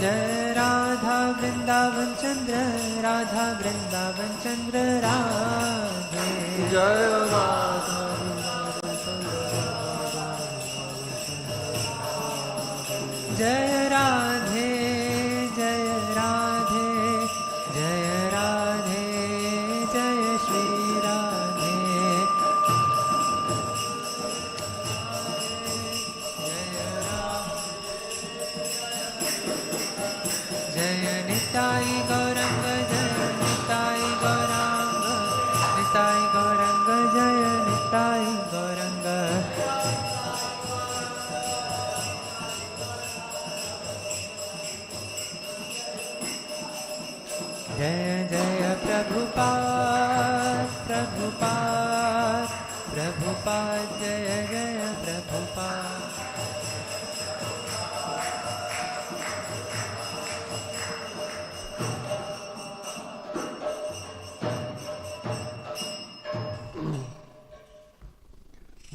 जय राधा वृंदावन चंद्र राधा वृंदावन चंद्र राधे जय राधा जय राधे जय राधे जय राधे जय श्री राधे जय निताई गौरंग जय निताई गौरांग निताई गौरंग जय निताई गौरंग जय जय प्रभुपाद प्रभुपाद प्रभुपाद जय जय प्रभुपाद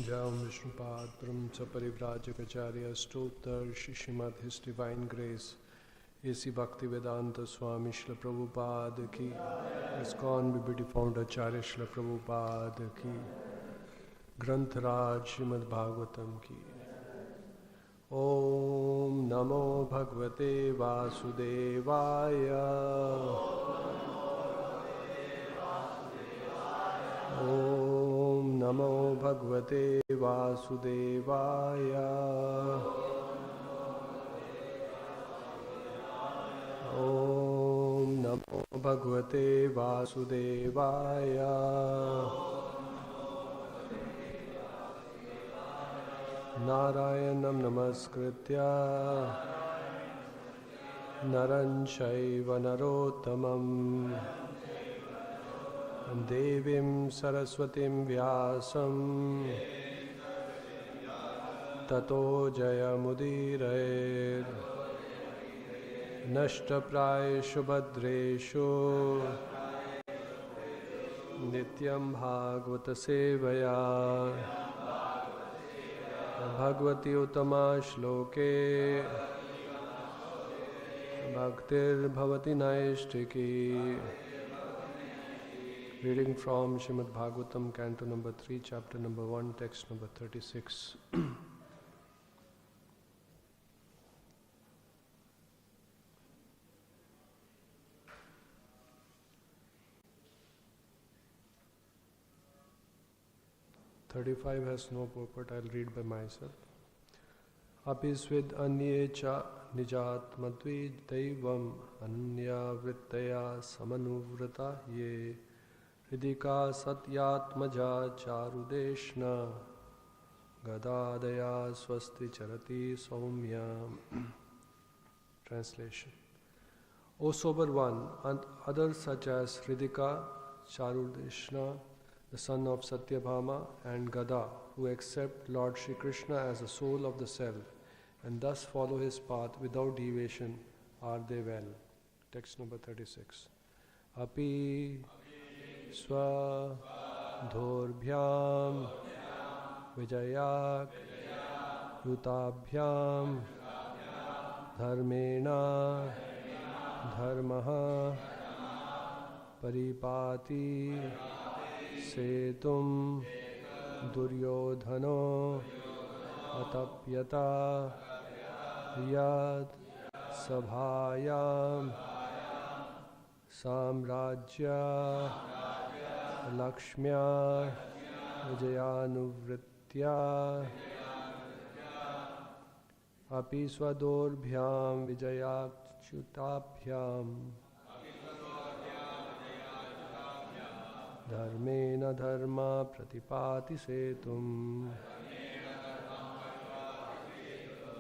जय विष्णुपाद ब्रह्म च परिव्राजकाचार्य स्तोत्र श्रीमद his divine grace A C Bhakti Vedanta Swami Shri Prabhupada की ISKCON BBT founder Acharya Shri Prabhupada की ग्रंथराज श्रीमद् भागवतम की। ओम नमो भगवते वासुदेवाय ओम नमो भगवते वासुदेवाय ओम नमो भगवते वासुदेवाय नारायणं नमस्कृत्य नरं चैव नरोत्तमं देवीं सरस्वतीं व्यासं ततो जयमुदीरयेत् नष्टप्रायेषु भद्रेषु नित्यं भागवत सेवया भगवती उत्तमा श्लोके भक्तिर्भवति नैष्ठिकी। Reading from Srimad Bhagavatam, Canto number 3, Chapter number 1, Text number 36. 35 has no purport, I'll read by myself. Apisvid anye cha nijatmadvi daivam anya vrittaya samanuvrata ye hridika satyatmaja charudeshna gadadaya swasti charati saumya. Translation. O sober one, and others such as Hridika, Charudeshna, the son of Satyabhama, and Gada, who accept Lord Shri Krishna as the soul of the self, and thus follow his path without deviation, are they well. Text number 36. Api swa dhorbhyam vijayak yutabhyam dharmena dharmaha paripati सेतुम दुर्योधनो अतप्यता यद सभायां साम्राज्य लक्ष्म्या विजयानुवृत्त्या अपि स्वदोर्भ्यां विजयाच्युताभ्यां धर्मेण धर्मा प्रतिपाति सेतुं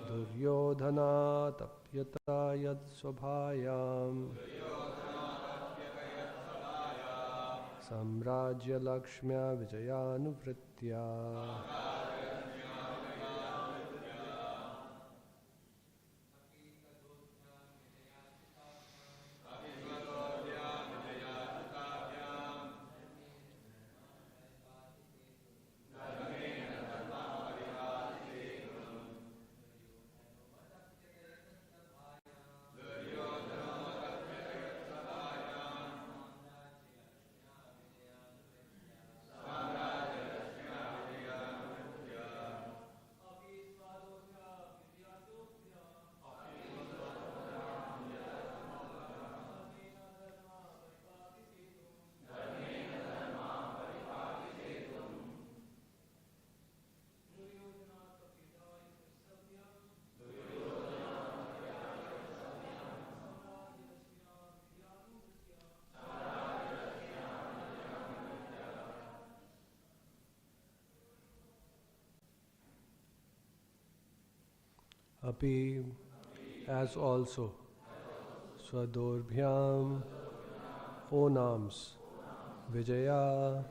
Duryodhana तप्यता यत्सभायां साम्राज्यलक्ष्म्या विजयानुवृत्त्या api as also Swadorabhyam Onams Vijaya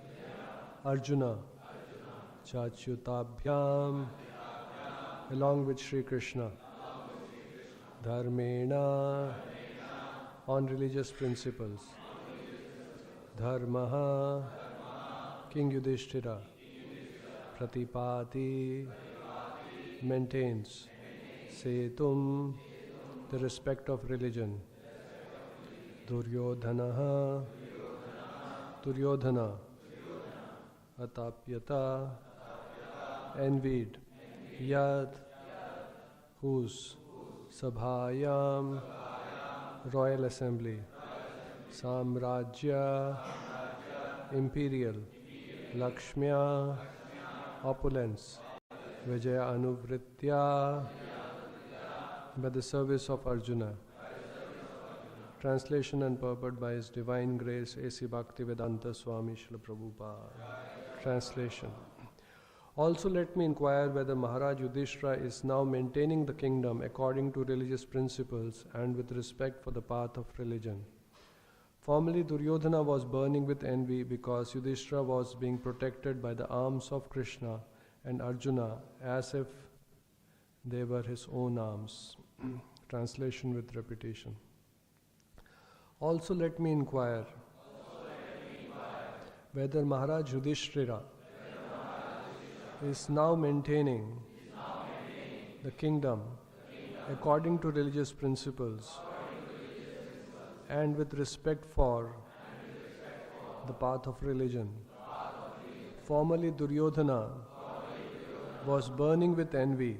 Arjuna Chachutabhyam along with Sri Krishna Dharmena on religious principles Dharmaha King Yudhishthira Pratipati maintains Setum the respect of religion Duryodhana Atapyata envied Yad whose Sabhayam royal assembly Samrajya imperial Lakshmya opulence Vijaya Anuvritya by the service of Arjuna. Translation and purport by His Divine Grace A.C. Bhaktivedanta Swami Srila Prabhupada. Translation. Also let me inquire whether Maharaj Yudhishthira is now maintaining the kingdom according to religious principles and with respect for the path of religion. Formerly Duryodhana was burning with envy because Yudhishthira was being protected by the arms of Krishna and Arjuna as if they were his own arms. Translation with repetition. Also let me inquire whether Maharaj Yudhishthira is now maintaining the kingdom according to religious principles and with respect for the path of religion. Formerly Duryodhana was burning with envy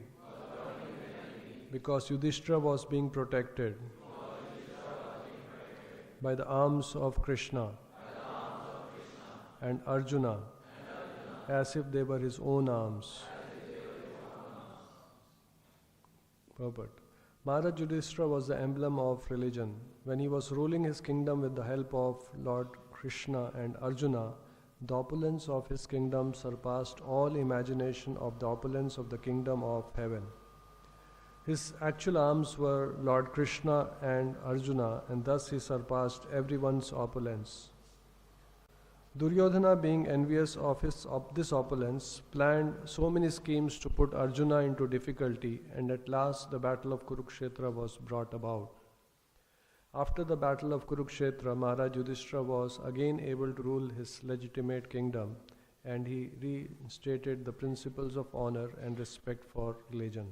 because Yudhishthira was being protected by the arms of Krishna and Arjuna as if they were his own arms. Robert. Maharaj Yudhishthira was the emblem of religion. When he was ruling his kingdom with the help of Lord Krishna and Arjuna, the opulence of his kingdom surpassed all imagination of the opulence of the kingdom of heaven. His actual arms were Lord Krishna and Arjuna, and thus he surpassed everyone's opulence. Duryodhana, being envious of this opulence, planned so many schemes to put Arjuna into difficulty, and at last the battle of Kurukshetra was brought about. After the battle of Kurukshetra, Maharaj Yudhishthira was again able to rule his legitimate kingdom, and he reinstated the principles of honor and respect for religion.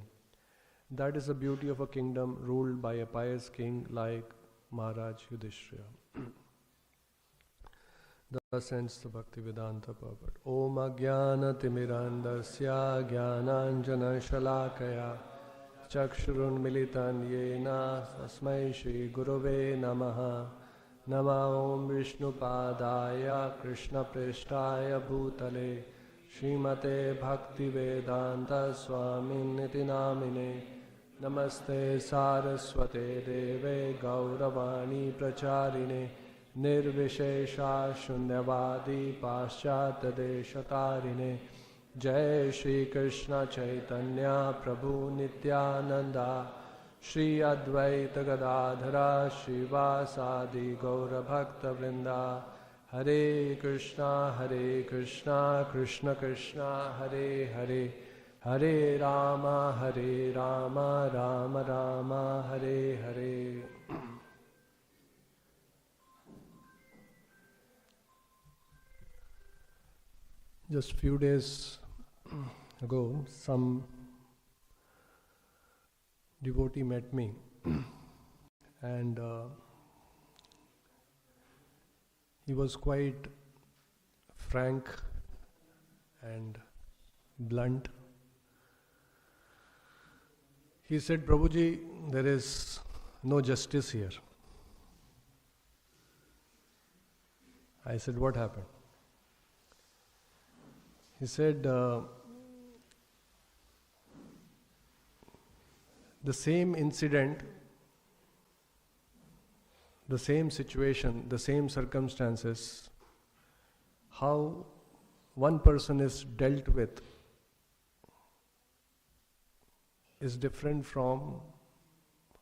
That is the beauty of a kingdom ruled by a pious king like Maharaj Yudhishthira. Thus ends the Bhaktivedanta purport. Om Ajnana Timirandasya Jnananjana Shalakaya Chakshurun Militan Yena Tasmai Shri Gurave Namaha Nama Om Vishnu Padaya Krishna Preshtaya Bhutale Srimate Bhaktivedanta Swaminiti Namine Namaste Saraswate Deve Gauravani Pracharine Nirvishesha Shunyavadi Paschat Deshatarine Jai Shri Krishna Chaitanya Prabhu Nityananda Shri Advaita Gadadhara Shivasadi Gaura Bhakta Vrinda Hare Krishna Krishna Krishna Hare Hare Hare Rama Rama Rama Hare Hare. Just few days ago, some devotee met me and he was quite frank and blunt. He said, Prabhuji, there is no justice here. I said, what happened? He said, the same incident, the same situation, the same circumstances, how one person is dealt with is different from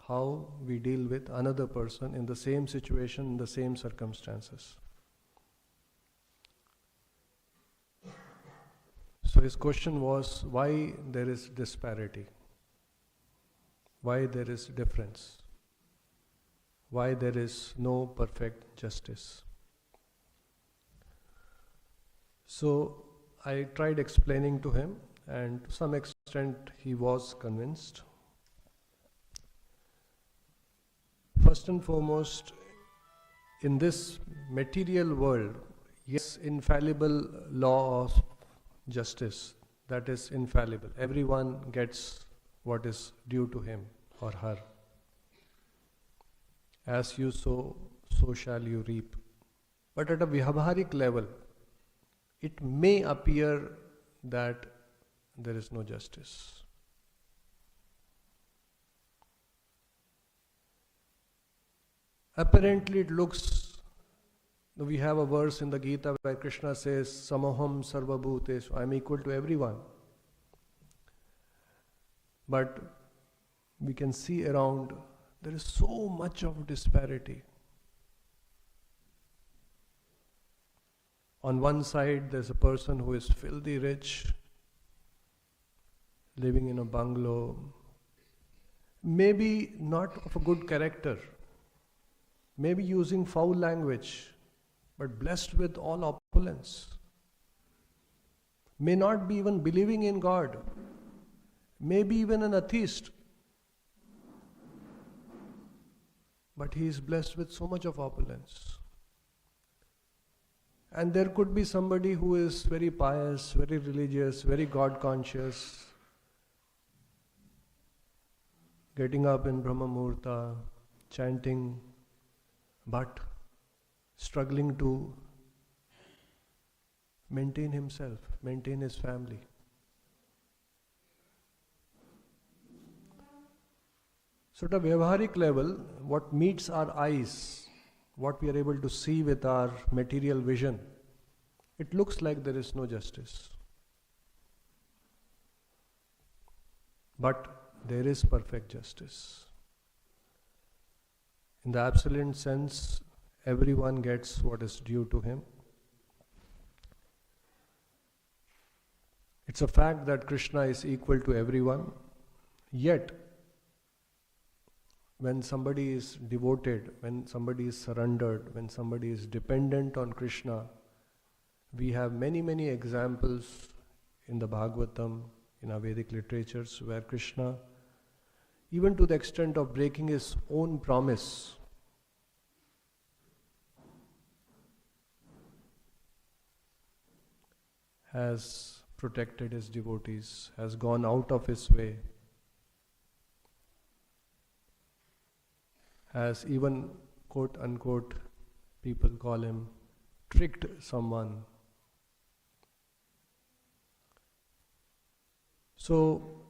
how we deal with another person in the same situation, in the same circumstances. So his question was why there is disparity, why there is difference, why there is no perfect justice. So I tried explaining to him, and to some extent he was convinced. First and foremost, in this material world, yes, infallible law of justice, that is infallible. Everyone gets what is due to him or her. As you sow, so shall you reap. But at a vyavharik level, it may appear that there is no justice. Apparently it looks, we have a verse in the Gita where Krishna says, Samoham sarva bhuteshu, I am equal to everyone. But we can see around, there is so much of disparity. On one side, there's a person who is filthy rich, living in a bungalow, maybe not of a good character, maybe using foul language, but blessed with all opulence. May not be even believing in God, maybe even an atheist, but he is blessed with so much of opulence. And there could be somebody who is very pious, very religious, very God conscious, getting up in Brahma Muhurta, chanting, but struggling to maintain himself, maintain his family. So at a vyavharik level, what meets our eyes, what we are able to see with our material vision, it looks like there is no justice. But there is perfect justice. In the absolute sense, everyone gets what is due to him. It's a fact that Krishna is equal to everyone, yet when somebody is devoted, when somebody is surrendered, when somebody is dependent on Krishna, we have many, many examples in the Bhagavatam, in our Vedic literatures, where Krishna, even to the extent of breaking his own promise, has protected his devotees, has gone out of his way, has even, quote unquote, people call him, tricked someone. So,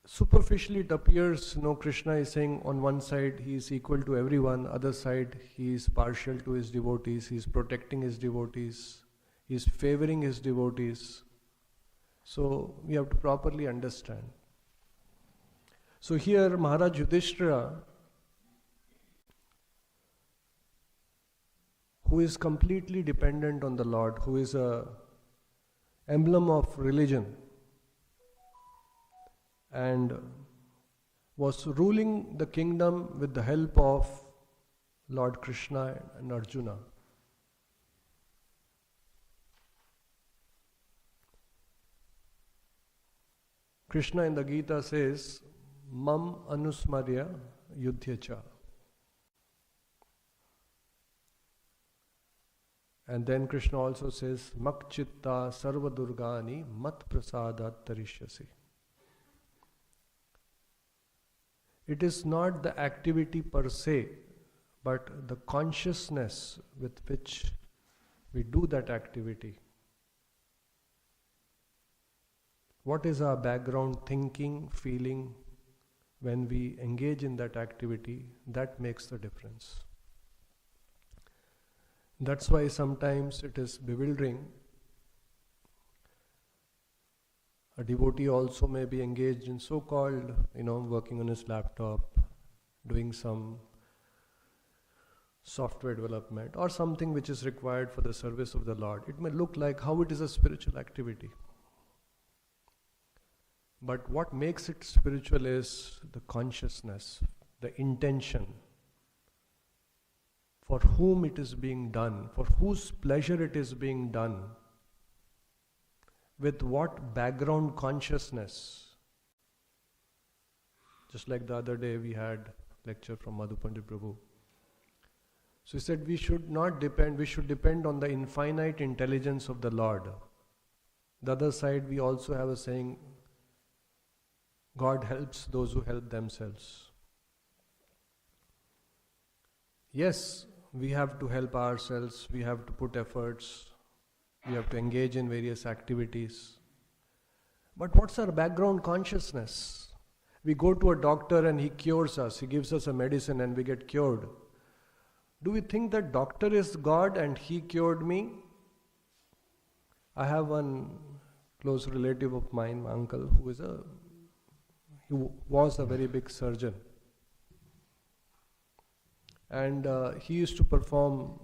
superficially it appears, Krishna is saying on one side he is equal to everyone, other side he is partial to his devotees, he is protecting his devotees, he is favoring his devotees. So, we have to properly understand. So here Maharaj Yudhishthira, who is completely dependent on the Lord, who is a emblem of religion, and was ruling the kingdom with the help of Lord Krishna and Arjuna. Krishna in the Gita says, Mam anusmarya yudhyacha. And then Krishna also says, Makchitta sarva durgani mat prasadat tarishyasi. It is not the activity per se, but the consciousness with which we do that activity. What is our background thinking, feeling when we engage in that activity? That makes the difference. That's why sometimes it is bewildering. A devotee also may be engaged in so-called, working on his laptop, doing some software development or something which is required for the service of the Lord. It may look like how it is a spiritual activity. But what makes it spiritual is the consciousness, the intention, for whom it is being done, for whose pleasure it is being done, with what background consciousness. Just like the other day we had lecture from Madhu Pandit Prabhu. So he said we should depend on the infinite intelligence of the Lord. The other side we also have a saying, God helps those who help themselves. Yes, we have to help ourselves, we have to put efforts, we have to engage in various activities. But what's our background consciousness? We go to a doctor and he cures us, he gives us a medicine and we get cured. Do we think that doctor is God and he cured me? I have one close relative of mine, my uncle, who was a very big surgeon. And he used to perform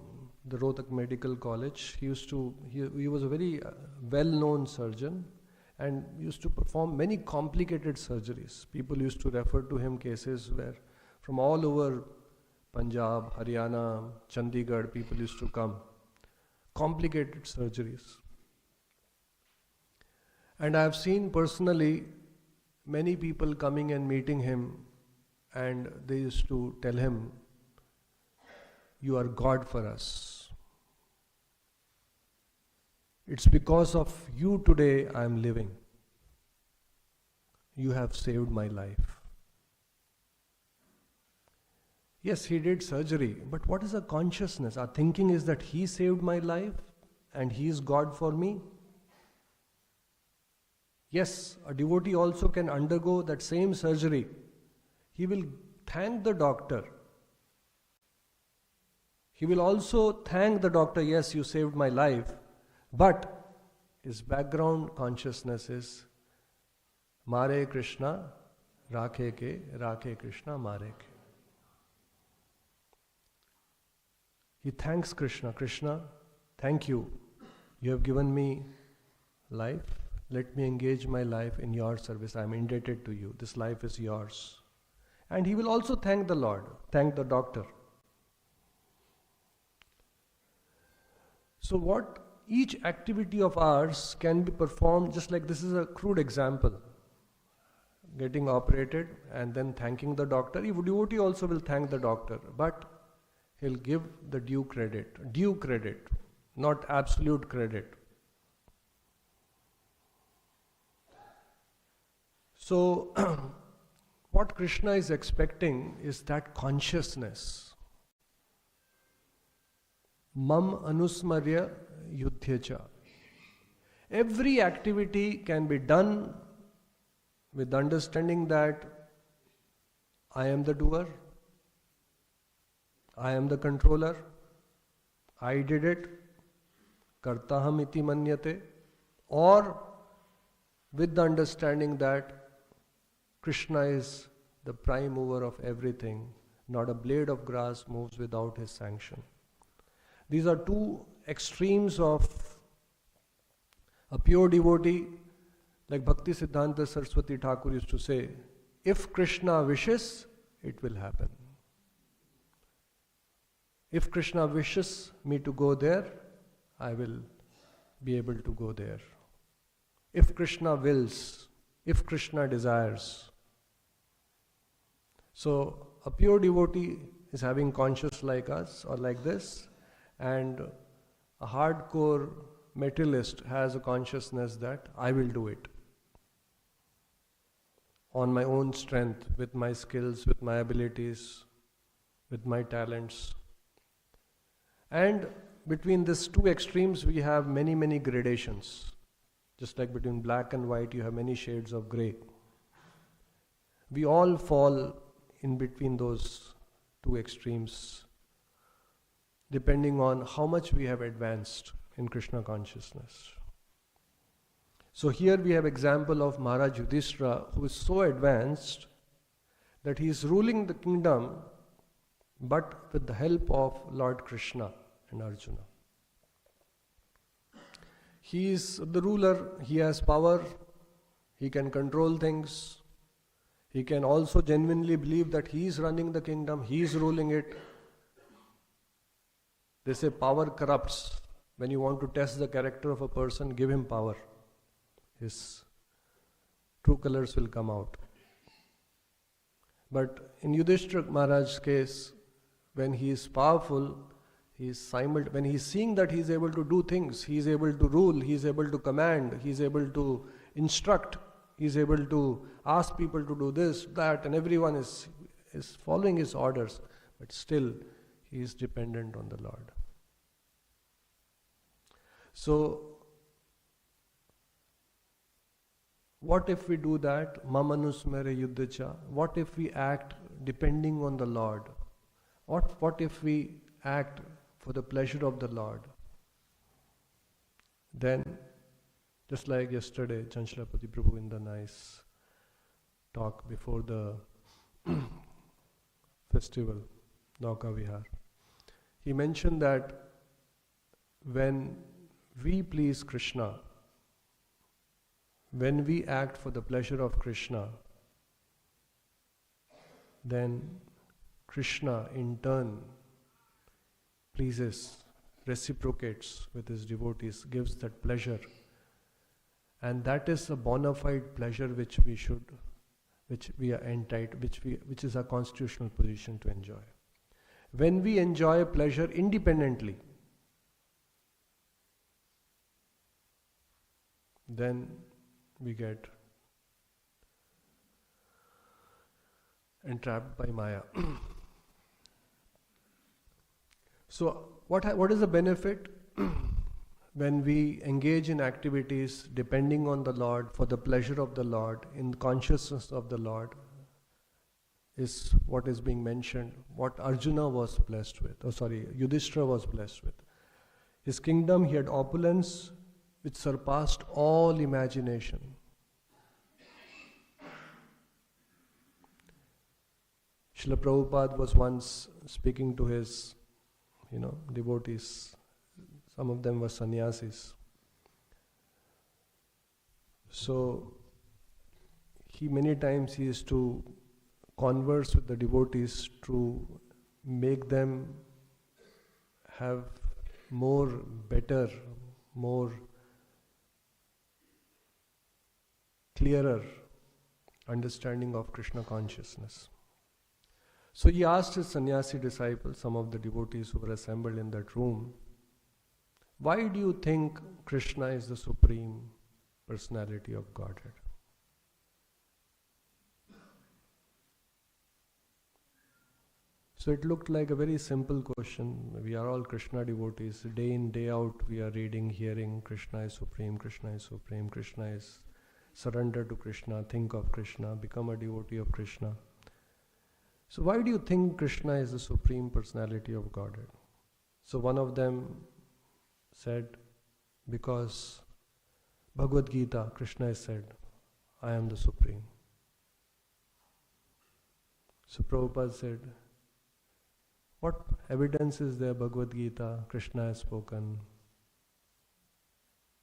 the Rohtak Medical College. He was a very well-known surgeon and used to perform many complicated surgeries. People used to refer to him cases where from all over Punjab, Haryana, Chandigarh, people used to come. Complicated surgeries. And I have seen personally many people coming and meeting him, and they used to tell him, "You are God for us. It's because of you today I am living. You have saved my life." Yes, he did surgery, but what is our consciousness? Our thinking is that he saved my life and he is God for me. Yes, a devotee also can undergo that same surgery. He will thank the doctor. He will also thank the doctor, yes, you saved my life, but his background consciousness is Mare Krishna, Rakhe Krishna, Mare ke. He thanks Krishna. Krishna, thank you. You have given me life. Let me engage my life in your service. I am indebted to you. This life is yours. And he will also thank the Lord, thank the doctor. So each activity of ours can be performed just like this is a crude example. Getting operated and then thanking the doctor. If devotee also will thank the doctor, but he'll give the due credit, not absolute credit. So, what Krishna is expecting is that consciousness. Mam anusmarya yudhyacha. Every activity can be done with understanding that I am the doer, I am the controller, I did it, kartaham iti manyate, or with the understanding that Krishna is the prime mover of everything, not a blade of grass moves without his sanction. These are two extremes of a pure devotee, like Bhakti Siddhanta Saraswati Thakur used to say, if Krishna wishes, it will happen. If Krishna wishes me to go there, I will be able to go there. If Krishna wills, if Krishna desires. So, a pure devotee is having conscious like us or like this, and a hardcore materialist has a consciousness that I will do it on my own strength, with my skills, with my abilities, with my talents. And between these two extremes we have many, many gradations. Just like between black and white you have many shades of grey. We all fall in between those two extremes depending on how much we have advanced in Krishna consciousness. So here we have example of Maharaj Yudhishthira, who is so advanced that he is ruling the kingdom, but with the help of Lord Krishna and Arjuna. He is the ruler, he has power, he can control things, he can also genuinely believe that he is running the kingdom, he is ruling it. They say power corrupts. When you want to test the character of a person, give him power. His true colors will come out. But in Yudhishthira Maharaj's case, when he is powerful, when he is seeing that he is able to do things, he is able to rule, he is able to command, he is able to instruct, he is able to ask people to do this, that, and everyone is following his orders, but still he is dependent on the Lord. So, what if we do that? Mamanusmere yuddhacha. What if we act depending on the Lord? What if we act for the pleasure of the Lord? Then, just like yesterday, Chanchalapati Prabhu in the nice talk before the festival, Nauka Vihar, he mentioned that when we please Krishna, when we act for the pleasure of Krishna, then Krishna in turn pleases, reciprocates with his devotees, gives that pleasure. And that is a bona fide pleasure which we are entitled, which is our constitutional position to enjoy. When we enjoy pleasure independently, then we get entrapped by Maya. So, what is the benefit when we engage in activities depending on the Lord, for the pleasure of the Lord, in consciousness of the Lord, is what is being mentioned, what Arjuna was blessed with, Yudhishthira was blessed with. His kingdom, he had opulence which surpassed all imagination. Srila Prabhupada was once speaking to his devotees. Some of them were sannyasis. So, many times he used to converse with the devotees to make them have better, more clearer understanding of Krishna consciousness. So he asked his sannyasi disciples, some of the devotees who were assembled in that room, why do you think Krishna is the Supreme Personality of Godhead? So it looked like a very simple question. We are all Krishna devotees. Day in, day out, we are reading, hearing, Krishna is Supreme, Krishna is Supreme, Krishna is surrender to Krishna, think of Krishna, become a devotee of Krishna. So why do you think Krishna is the Supreme Personality of Godhead? So one of them said, because Bhagavad Gita, Krishna has said, I am the Supreme. So Prabhupada said, what evidence is there, Bhagavad Gita, Krishna has spoken?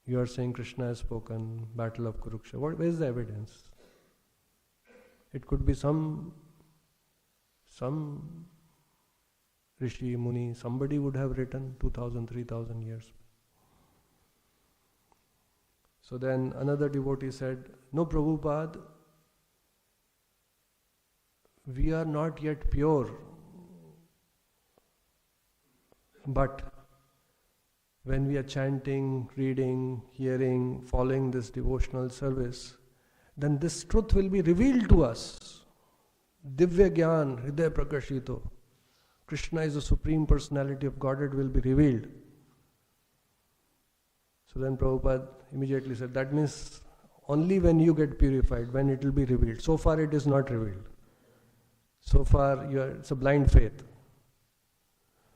You are saying Krishna has spoken, Battle of Kurukshetra. Where is the evidence? It could be some Rishi, Muni, somebody would have written 2,000, 3,000 years. So then another devotee said, no, Prabhupada, we are not yet pure. But when we are chanting, reading, hearing, following this devotional service, then this truth will be revealed to us. Divya Gyan, Hridaya Prakashito. Krishna is the Supreme Personality of Godhead will be revealed. So then Prabhupada immediately said, that means only when you get purified, when it will be revealed. So far it is not revealed. So far it's a blind faith.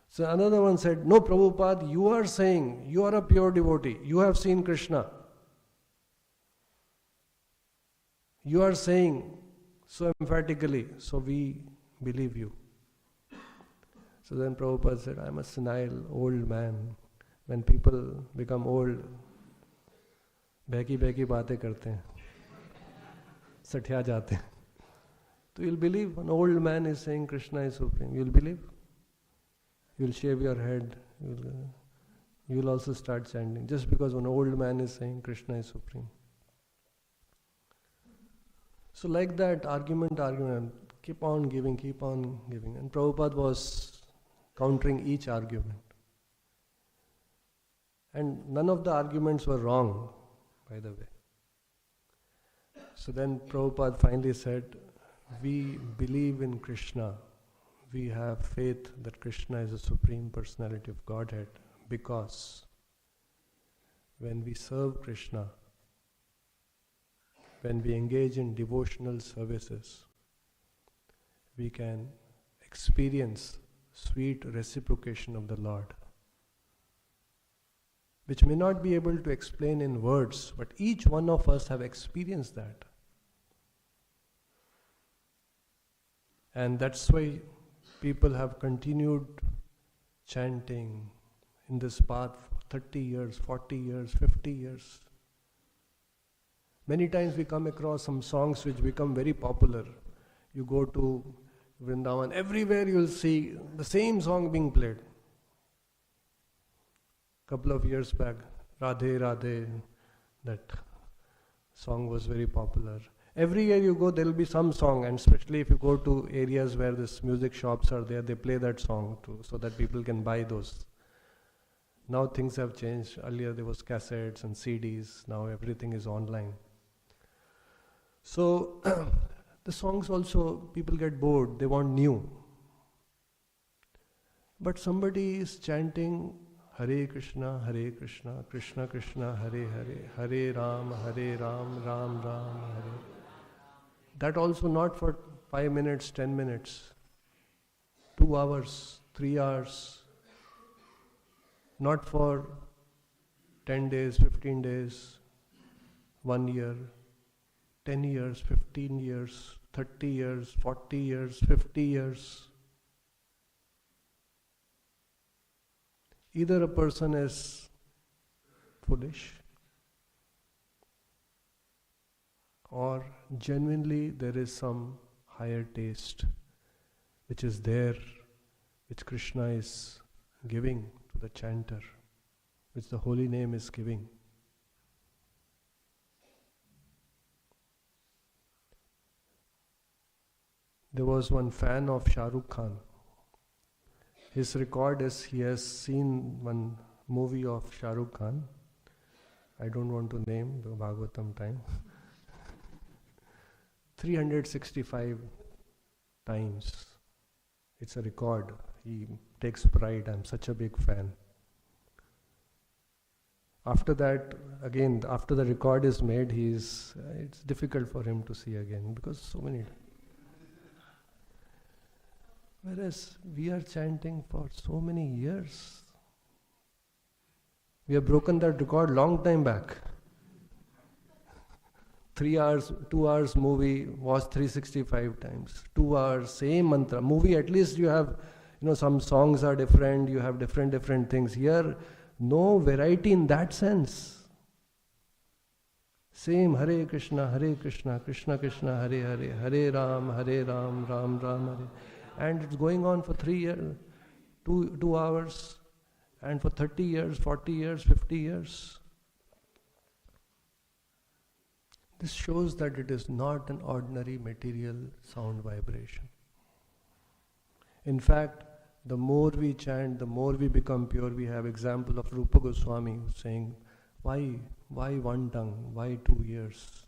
So another one said, no, Prabhupada, you are saying you are a pure devotee. You have seen Krishna. You are saying so emphatically, so we believe you. So then Prabhupada said, I'm a senile old man. When people become old, bheki baatein karte hain, satya jate hain. So you'll believe an old man is saying Krishna is supreme. You'll believe? You'll shave your head. You'll also start chanting. Just because an old man is saying Krishna is supreme. So like that, argument, keep on giving. And Prabhupada was countering each argument. And none of the arguments were wrong, by the way. So then Prabhupada finally said, we believe in Krishna. We have faith that Krishna is the Supreme Personality of Godhead because when we serve Krishna, when we engage in devotional services, we can experience sweet reciprocation of the Lord, which may not be able to explain in words, but each one of us have experienced that. And that's why people have continued chanting in this path for 30 years, 40 years, 50 years. Many times we come across some songs which become very popular. You go to Vrindavan, everywhere you'll see the same song being played. Couple of years back, Radhe Radhe, that song was very popular. Every year you go, there will be some song, and especially if you go to areas where this music shops are there, they play that song too, so that people can buy those. Now things have changed. Earlier there was cassettes and CDs, now everything is online. So the songs also, people get bored, they want new. But somebody is chanting Hare Krishna, Krishna Krishna, Hare Hare, Hare Ram, Ram Ram, Hare. That also not for 5 minutes, 10 minutes, 2 hours, 3 hours, not for 10 days, 15 days, 1 year, 10 years, 15 years, 30 years, 40 years, 50 years. Either a person is foolish or genuinely there is some higher taste which is there, which Krishna is giving to the chanter, which the holy name is giving. There was one fan of Shah Rukh Khan. His record is he has seen one movie of Shah Rukh Khan. I don't want to name the Bhagavatam time. 365 times. It's a record. He takes pride. I'm such a big fan. After that, again, after the record is made, it's difficult for him to see again because so many. Whereas we are chanting for so many years. We have broken that record long time back. 3 hours, 2 hours movie was 365 times. 2 hours, same mantra. Movie, at least you have, some songs are different, you have different things. Here, no variety in that sense. Same Hare Krishna, Krishna Krishna, Hare Hare, Hare Ram, Ram Ram, Hare. And it's going on for 3 years, 2 hours, and for 30 years, 40 years, 50 years. This shows that it is not an ordinary material sound vibration. In fact, the more we chant, the more we become pure. We have example of Rupa Goswami who's saying, why one tongue? Why 2 years?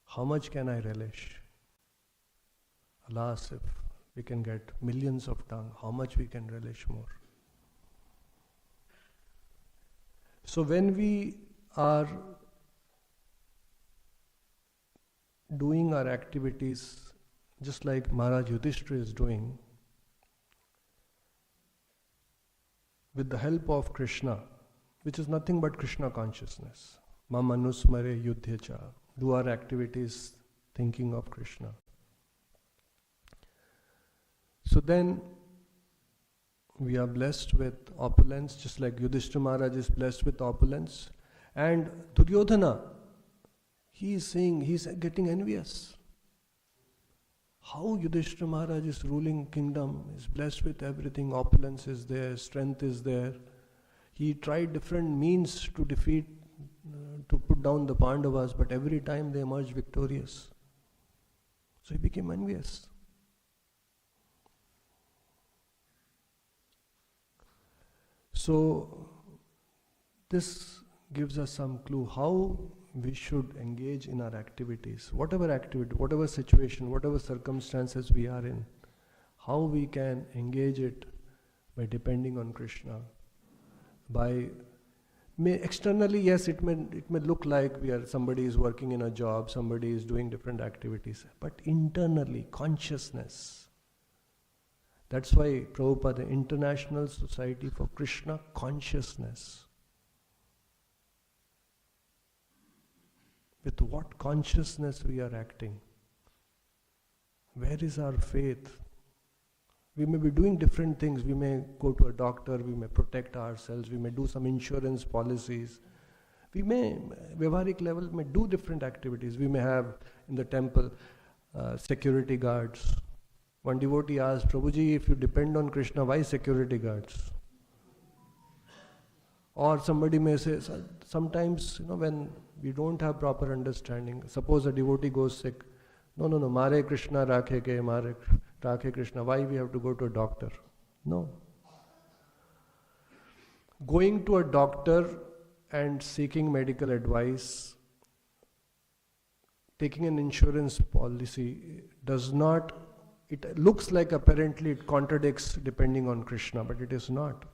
How much can I relish? Alas, if we can get millions of tongues, how much we can relish more? So when we are doing our activities just like Maharaj Yudhishthira is doing, with the help of Krishna, which is nothing but Krishna consciousness, Mam Anusmare Yudhyacha, do our activities thinking of Krishna. So then we are blessed with opulence, just like Yudhishthira Maharaj is blessed with opulence. And Duryodhana, he is saying, he is getting envious. How Yudhishthira Maharaj is ruling kingdom, is blessed with everything, opulence is there, strength is there. He tried different means to defeat, to put down the Pandavas, but every time they emerged victorious. So he became envious. So this gives us some clue how we should engage in our activities, whatever activity, whatever situation, whatever circumstances we are in, how we can engage it by depending on Krishna. Externally, yes, it may look like somebody is working in a job, somebody is doing different activities, but internally, consciousness. That's why Prabhupada, International Society for Krishna Consciousness. With what consciousness we are acting? Where is our faith? We may be doing different things. We may go to a doctor, we may protect ourselves, we may do some insurance policies. We may, Vyavaharik level, may do different activities. We may have in the temple security guards. One devotee asked, Prabhuji, if you depend on Krishna, why security guards? Or somebody may say, sometimes, when we don't have proper understanding, suppose a devotee goes sick, no, Mare Krishna Rakhe Ke, Mare Rakhe Krishna, why we have to go to a doctor? No. Going to a doctor and seeking medical advice, taking an insurance policy does not, it looks like apparently it contradicts depending on Krishna, but it is not.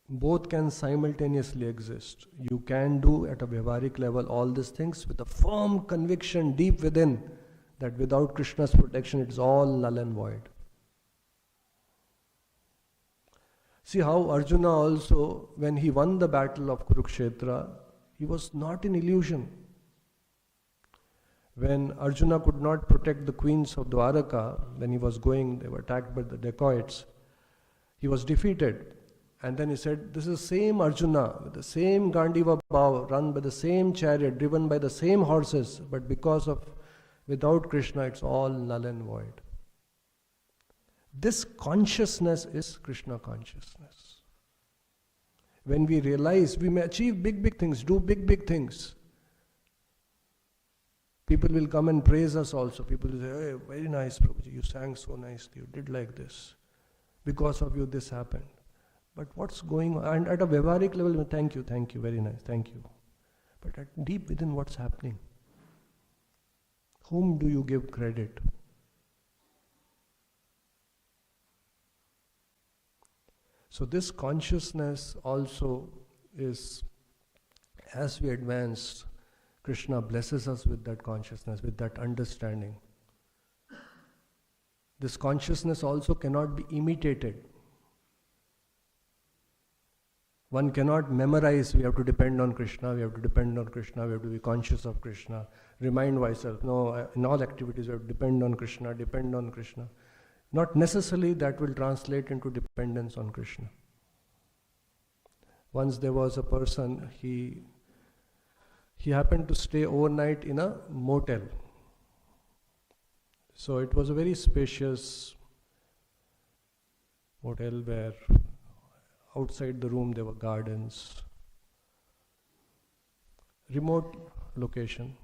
Both can simultaneously exist. You can do at a Vyavaharik level all these things with a firm conviction deep within that without Krishna's protection it's all null and void. See how Arjuna also, when he won the battle of Kurukshetra, he was not in illusion. When Arjuna could not protect the queens of Dwaraka, when he was going, they were attacked by the dacoits, he was defeated. And then he said, this is the same Arjuna, with the same Gandiva bow, run by the same chariot, driven by the same horses, but without Krishna, it's all null and void. This consciousness is Krishna consciousness. When we realize we may achieve big things, do big things. People will come and praise us also. People will say, hey, very nice, Prabhuji, you sang so nicely, you did like this. Because of you, this happened. But what's going on? And at a Vyavaharik level, thank you, very nice, thank you. But deep within, what's happening? Whom do you give credit? So this consciousness also is, as we advance, Krishna blesses us with that consciousness, with that understanding. This consciousness also cannot be imitated. One cannot memorize, we have to depend on Krishna, we have to be conscious of Krishna, remind myself, no, in all activities we have to depend on Krishna. Not necessarily that will translate into dependence on Krishna. Once there was a person, he happened to stay overnight in a motel. So it was a very spacious motel where outside the room there were gardens. Remote location,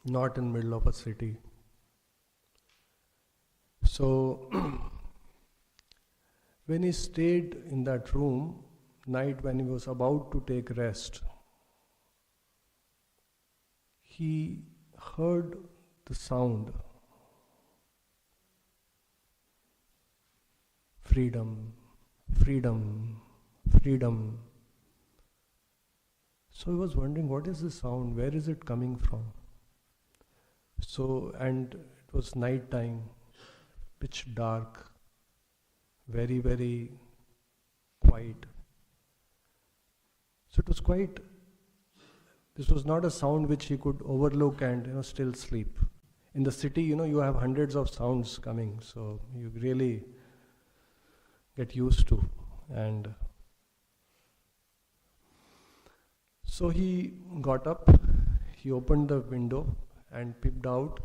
not in the middle of a city. So when he stayed in that room, night when he was about to take rest, he heard the sound, freedom, freedom, freedom. So he was wondering, what is this sound? Where is it coming from? So, and it was night time, pitch dark, very, very quiet. So it was quite This was not a sound which he could overlook and still sleep. In the city, you have hundreds of sounds coming, so you really get used to. And so he got up, he opened the window and peeped out.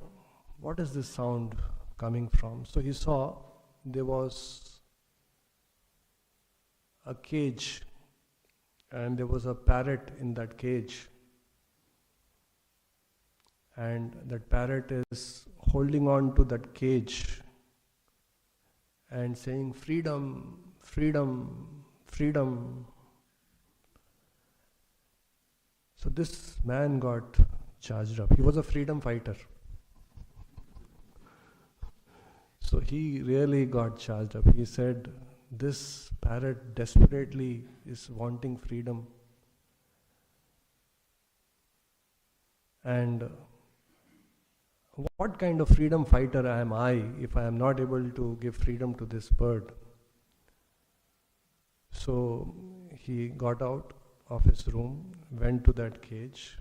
What is this sound coming from? So he saw there was a cage, and there was a parrot in that cage. And that parrot is holding on to that cage and saying, "Freedom, freedom, freedom." So this man got charged up. He was a freedom fighter. So he really got charged up. He said, this parrot desperately is wanting freedom. And what kind of freedom fighter am I if I am not able to give freedom to this bird? So he got out of his room, went to that cage,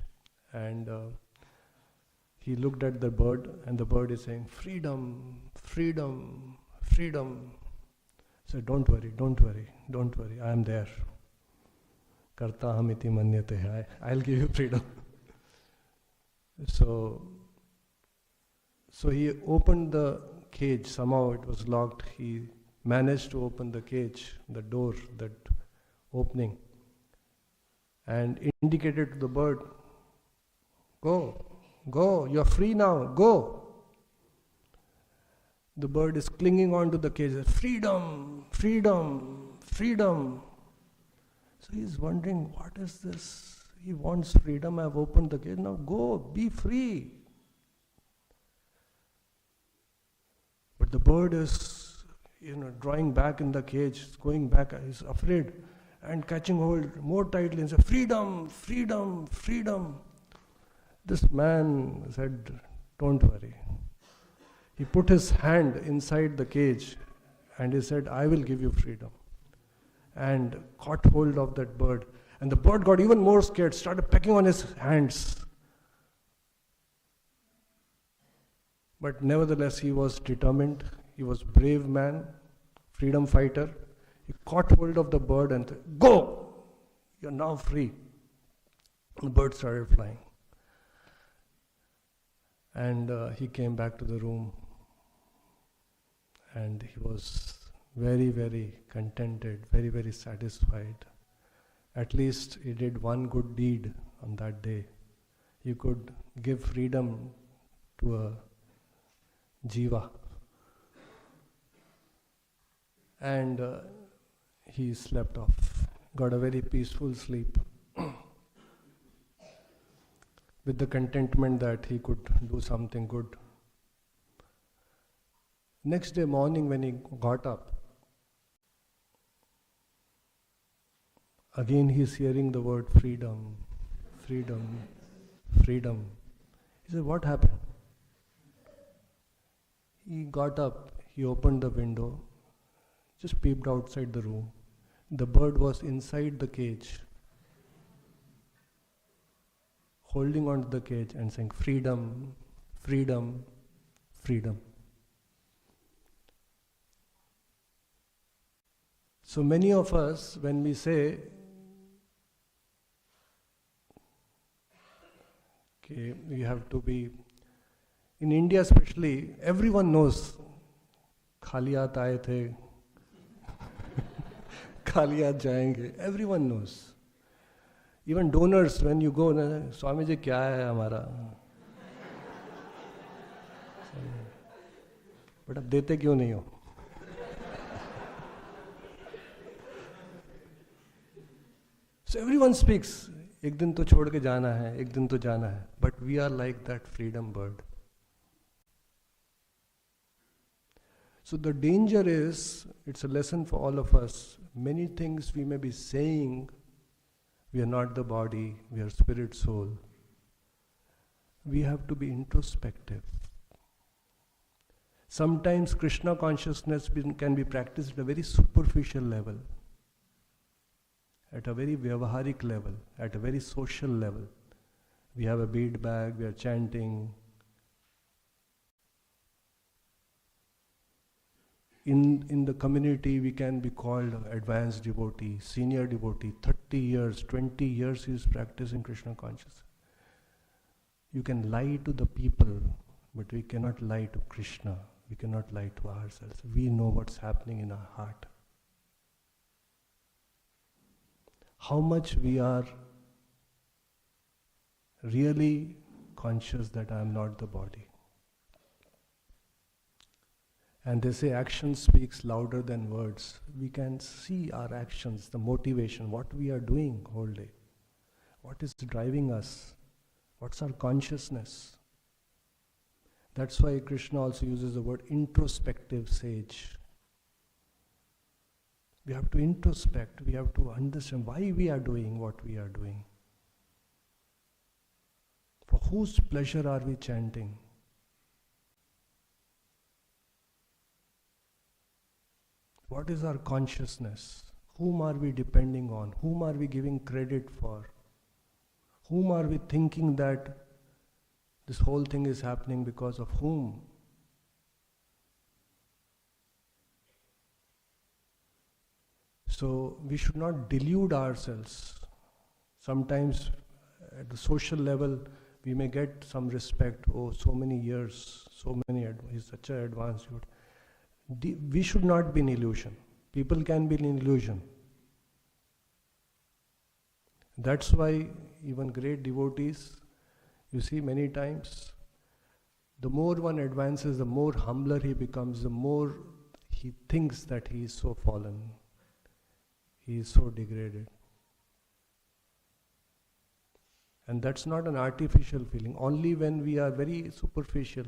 and he looked at the bird, and the bird is saying, "Freedom, freedom, freedom." So don't worry, don't worry, don't worry, I am there. Karta hamiti manyate, I'll give you freedom. So he opened the cage. Somehow it was locked. He managed to open the cage, the door, that opening, and indicated to the bird, "Go, go, you're free now, go." The bird is clinging on to the cage. "Freedom, freedom, freedom." So he's wondering, what is this? He wants freedom. I've opened the cage. Now go, be free. But the bird is, drawing back in the cage, going back. He's afraid and catching hold more tightly and said, "Freedom, freedom, freedom." This man said, "Don't worry." He put his hand inside the cage and he said, "I will give you freedom." And caught hold of that bird. And the bird got even more scared, started pecking on his hands. But nevertheless, he was determined. He was a brave man, freedom fighter. He caught hold of the bird and said, "Go! You're now free." The bird started flying. And he came back to the room. And he was very, very contented, very, very satisfied. At least he did one good deed on that day. He could give freedom to a jiva. And he slept off, got a very peaceful sleep with the contentment that he could do something good. Next day morning when he got up, again he is hearing the word freedom, freedom, freedom. He said, "What happened?" He got up, he opened the window, just peeped outside the room. The bird was inside the cage, holding on to the cage and saying, "Freedom, freedom, freedom." So many of us, when we say, okay, we have to be, in India especially, everyone knows, "Khaliyat aaye the, Khaliyat jayenge." Everyone knows. Even donors, when you go, "Swami ji, kya hai hamara?" But ab dete kyun nahi ho? So everyone speaks, "Ek din to chhod ke jana hai, ek din to jana hai." But we are like that freedom bird. So the danger is, it's a lesson for all of us. Many things we may be saying, we are not the body, we are spirit, soul. We have to be introspective. Sometimes Krishna consciousness can be practiced at a very superficial level, at a very vyavaharik level, at a very social level. We have a bead bag, we are chanting. In the community, we can be called advanced devotee, senior devotee, 30 years, 20 years he is practicing Krishna consciousness. You can lie to the people, but we cannot lie to Krishna. We cannot lie to ourselves. We know what's happening in our heart. How much we are really conscious that I am not the body. And they say action speaks louder than words. We can see our actions, the motivation, what we are doing whole day. What is driving us? What's our consciousness? That's why Krishna also uses the word introspective sage. We have to introspect, we have to understand why we are doing what we are doing. For whose pleasure are we chanting? What is our consciousness? Whom are we depending on? Whom are we giving credit for? Whom are we thinking that this whole thing is happening because of whom? So we should not delude ourselves. Sometimes at the social level we may get some respect. Oh, so many years, he's such an advanced youth. We should not be in illusion. People can be in illusion. That's why even great devotees, you see many times, the more one advances, the more humbler he becomes, the more he thinks that he is so fallen, he is so degraded. And that's not an artificial feeling. Only when we are very superficial,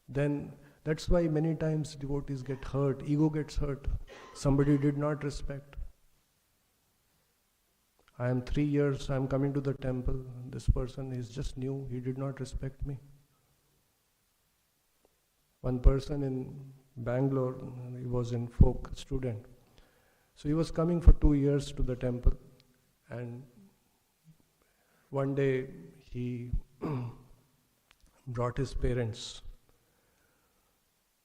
then that's why many times devotees get hurt, ego gets hurt. Somebody did not respect. I am 3 years, I am coming to the temple. This person is just new, he did not respect me. One person in Bangalore, he was in folk student. So he was coming for 2 years to the temple, and one day he brought his parents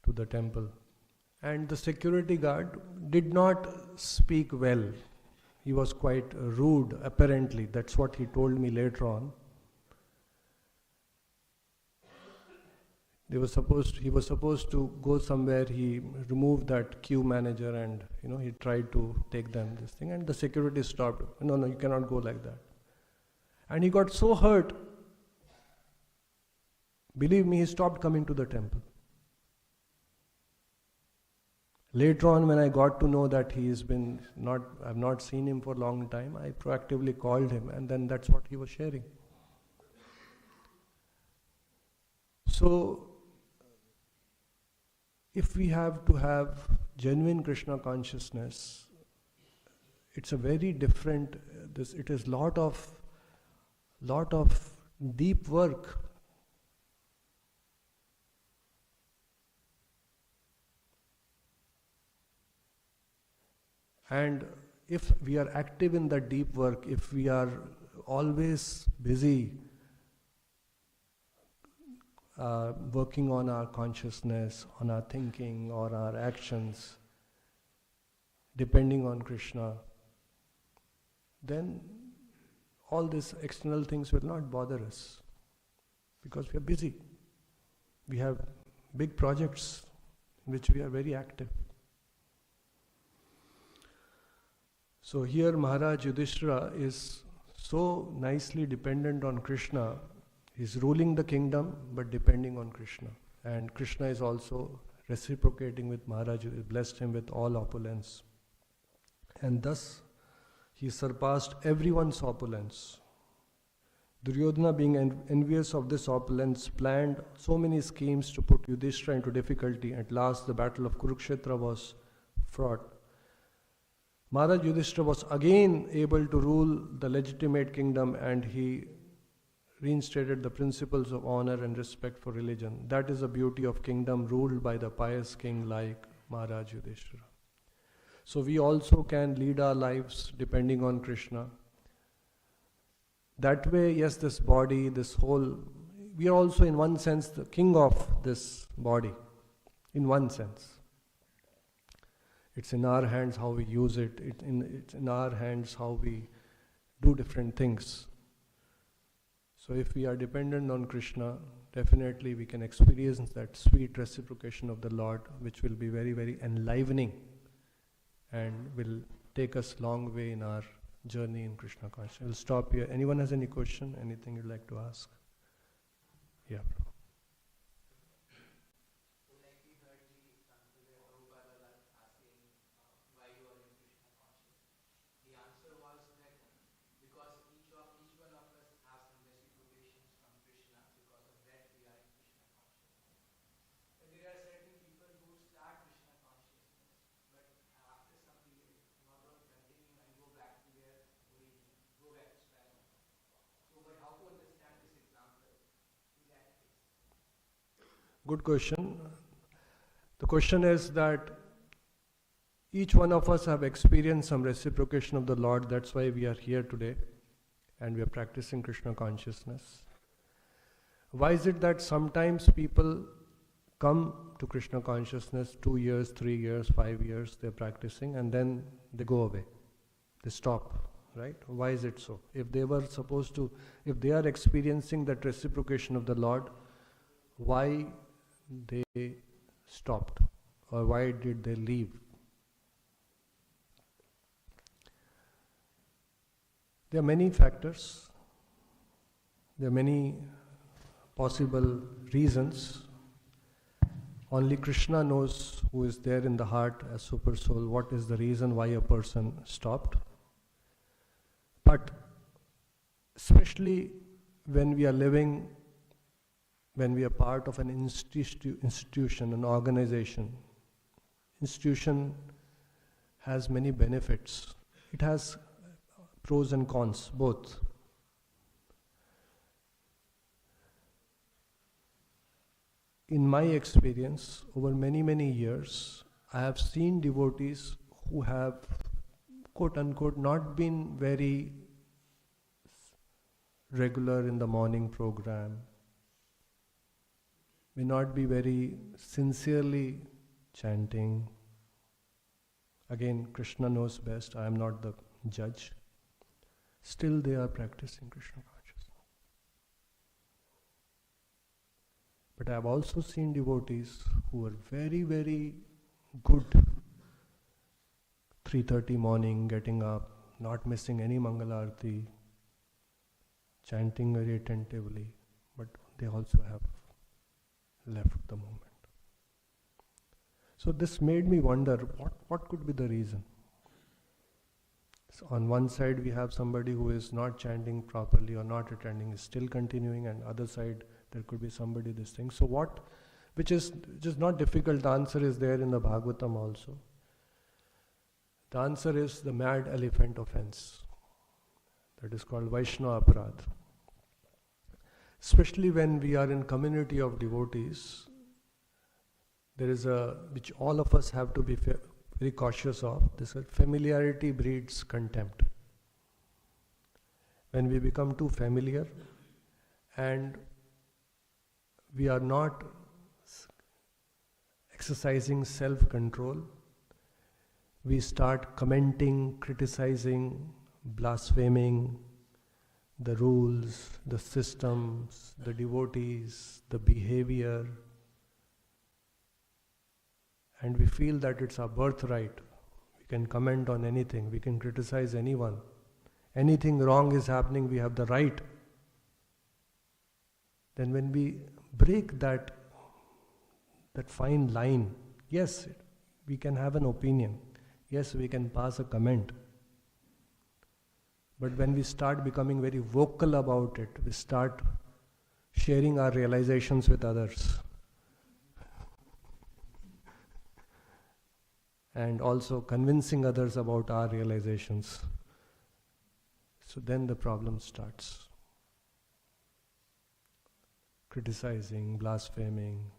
to the temple, and the security guard did not speak well. He was quite rude, apparently. That's what he told me later on. He was supposed to go somewhere. He removed that queue manager, and he tried to take them this thing, and the security stopped. No, you cannot go like that. And he got so hurt. Believe me, he stopped coming to the temple. Later on, when I got to know that I've not seen him for a long time, I proactively called him, and then that's what he was sharing. So, if we have to have genuine Krishna consciousness, it's a very different, it is lot of deep work. And if we are active in that deep work, if we are always busy working on our consciousness, on our thinking or our actions, depending on Krishna, then all these external things will not bother us, because we are busy. We have big projects in which we are very active. So here Maharaj Yudhishthira is so nicely dependent on Krishna. He's ruling the kingdom but depending on Krishna. And Krishna is also reciprocating with Maharaj, he blessed him with all opulence. And thus he surpassed everyone's opulence. Duryodhana, being envious of this opulence, planned so many schemes to put Yudhishthira into difficulty. At last the battle of Kurukshetra was fought. Maharaj Yudhishthira was again able to rule the legitimate kingdom, and he reinstated the principles of honor and respect for religion. That is the beauty of kingdom ruled by the pious king like Maharaj Yudhishthira. So we also can lead our lives depending on Krishna. That way, yes, this body, this whole, we are also in one sense the king of this body, in one sense. It's in our hands how we use it, it's in our hands how we do different things. So if we are dependent on Krishna, definitely we can experience that sweet reciprocation of the Lord, which will be very, very enlivening and will take us long way in our journey in Krishna consciousness. We'll stop here. Anyone has any question? Anything you'd like to ask? Yeah. Good question. The question is that each one of us have experienced some reciprocation of the Lord. That's why we are here today and we are practicing Krishna consciousness. Why is it that sometimes people come to Krishna consciousness 2 years, 3 years, 5 years, they're practicing and then they go away. They stop, right? Why is it so? If they were supposed to, if they are experiencing that reciprocation of the Lord, why they stopped or why did they leave? There are many factors, there are many possible reasons. Only Krishna knows, who is there in the heart as Super Soul, what is the reason why a person stopped. But especially when we are living, when we are part of an institution, an organization, institution has many benefits. It has pros and cons, both. In my experience, over many, many years, I have seen devotees who have, quote unquote, not been very regular in the morning program, may not be very sincerely chanting. Again, Krishna knows best, I am not the judge. Still they are practicing Krishna consciousness. But I have also seen devotees who are very, very good. 3:30 morning, getting up, not missing any Mangala Arati, chanting very attentively, but they also have left the moment. So this made me wonder, what could be the reason? So on one side we have somebody who is not chanting properly or not attending, is still continuing, and other side there could be somebody this thing. So what, which is just not difficult, the answer is there in the Bhagavatam also. The answer is the mad elephant offense. That is called Vaishnava Aparadh. Especially when we are in community of devotees, there is which all of us have to be very cautious of. This familiarity breeds contempt. When we become too familiar and we are not exercising self-control, we start commenting, criticizing, blaspheming the rules, the systems, the devotees, the behavior, and we feel that it's our birthright. We can comment on anything, we can criticize anyone. Anything wrong is happening, we have the right. Then when we break that fine line, yes, we can have an opinion, yes, we can pass a comment. But when we start becoming very vocal about it, we start sharing our realizations with others. And also convincing others about our realizations. So then the problem starts. Criticizing, blaspheming.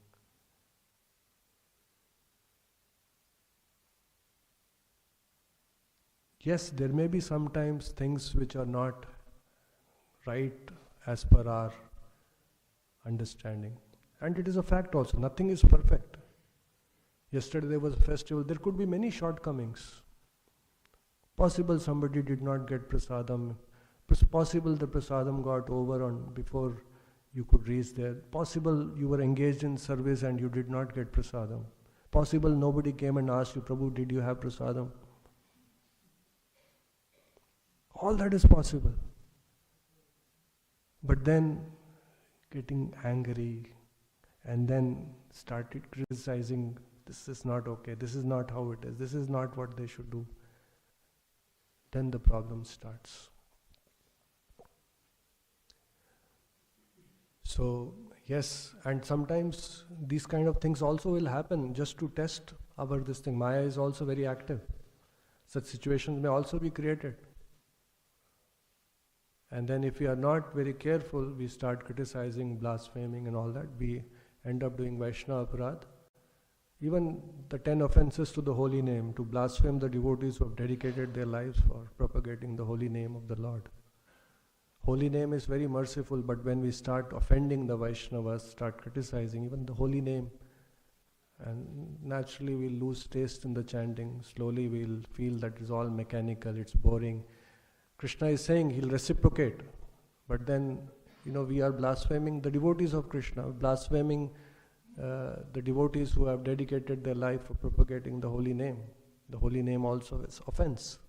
Yes, there may be sometimes things which are not right as per our understanding. And it is a fact also, nothing is perfect. Yesterday there was a festival, there could be many shortcomings. Possible somebody did not get prasadam, possible the prasadam got over on before you could reach there. Possible you were engaged in service and you did not get prasadam. Possible nobody came and asked you, Prabhu, did you have prasadam? All that is possible. But then getting angry and then started criticizing, this is not okay, this is not how it is, this is not what they should do. Then the problem starts. So, yes, and sometimes these kind of things also will happen just to test our this thing. Maya is also very active. Such situations may also be created. And then if we are not very careful, we start criticizing, blaspheming and all that. We end up doing Vaishnava Aparadh. Even the 10 offenses to the holy name, to blaspheme the devotees who have dedicated their lives for propagating the holy name of the Lord. Holy name is very merciful, but when we start offending the Vaishnavas, start criticizing even the holy name, and naturally we'll lose taste in the chanting. Slowly we'll feel that it's all mechanical, it's boring. Krishna is saying he'll reciprocate, but then, we are blaspheming the devotees of Krishna, blaspheming the devotees who have dedicated their life for propagating the holy name. The holy name also is offense.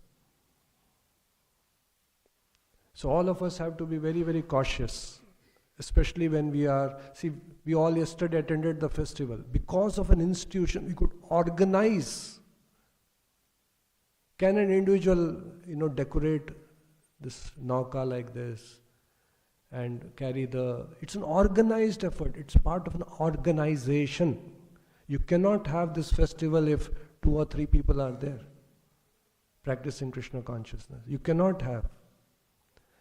So all of us have to be very, very cautious, especially when we all yesterday attended the festival. Because of an institution, we could organize. Can an individual, decorate this nauka like this and carry it's an organized effort. It's part of an organization. You cannot have this festival if 2 or 3 people are there practicing Krishna consciousness. You cannot have.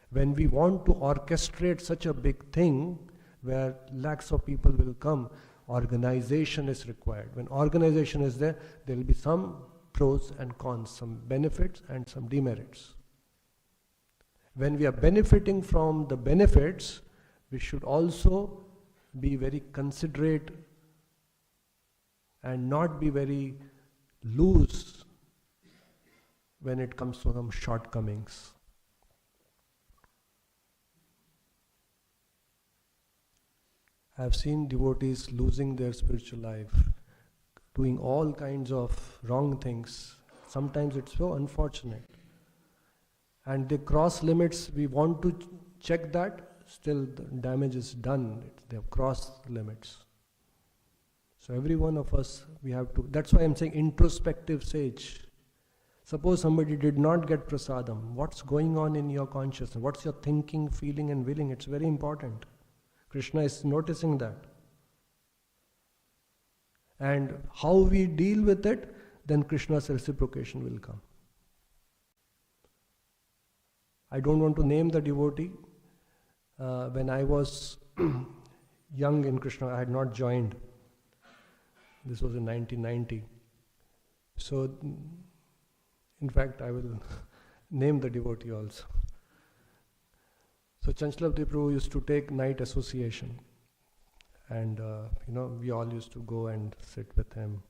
When we want to orchestrate such a big thing where lakhs of people will come, organization is required. When organization is there, there will be some pros and cons, some benefits and some demerits. When we are benefiting from the benefits, we should also be very considerate and not be very loose when it comes to some shortcomings. I have seen devotees losing their spiritual life, doing all kinds of wrong things. Sometimes it's so unfortunate. And they cross limits. We want to check that, still the damage is done. They have crossed limits. So every one of us, we have to, that's why I'm saying introspective sage. Suppose somebody did not get prasadam. What's going on in your consciousness? What's your thinking, feeling and willing? It's very important. Krishna is noticing that. And how we deal with it, then Krishna's reciprocation will come. I don't want to name the devotee. When I was young in Krishna, I had not joined. This was in 1990. So, in fact, I will name the devotee also. So Chanchalabdi Prabhu used to take night association, and we all used to go and sit with him.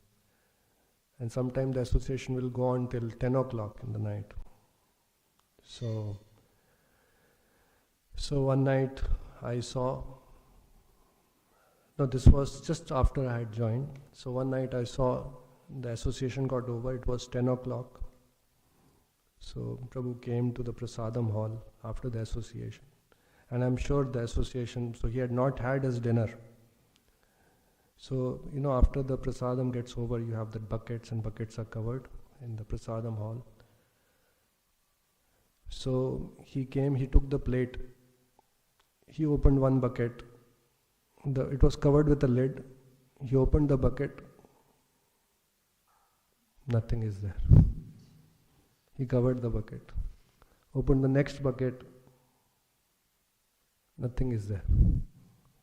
And sometimes the association will go on till 10 o'clock in the night. So one night I saw, this was just after I had joined. So one night I saw the association got over, it was 10 o'clock. So Prabhu came to the Prasadam hall after the association. And I'm sure the association, so he had not had his dinner. So, after the prasadam gets over, you have the buckets, and buckets are covered in the prasadam hall. So he came, he took the plate, he opened one bucket, it was covered with a lid, he opened the bucket, nothing is there. He covered the bucket, opened the next bucket, nothing is there.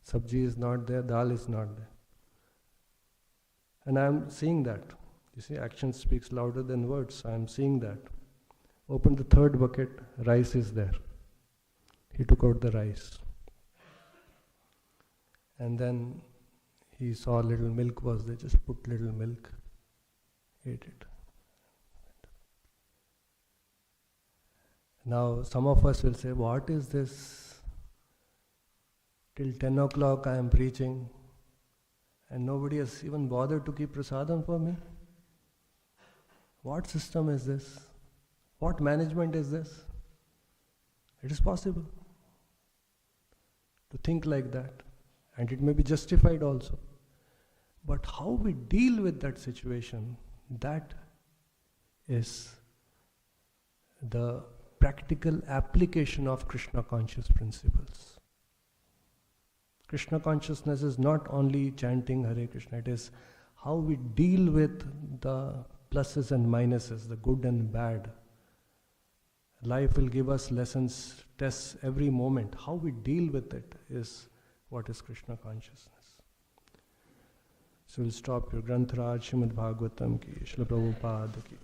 Sabji is not there, dal is not there. And I am seeing that. You see, action speaks louder than words. I am seeing that. Open the third bucket, rice is there. He took out the rice. And then he saw little milk was there, just put little milk, ate it. Now some of us will say, what is this? Till 10 o'clock I am preaching and nobody has even bothered to keep prasadam for me. What system is this? What management is this? It is possible to think like that, and it may be justified also. But how we deal with that situation, that is the practical application of Krishna conscious principles. Krishna consciousness is not only chanting Hare Krishna, it is how we deal with the pluses and minuses, the good and bad. Life will give us lessons, tests every moment. How we deal with it is what is Krishna consciousness. So we'll stop here. Granth Raj Srimad Bhagavatam ki, Srila Prabhupada ki.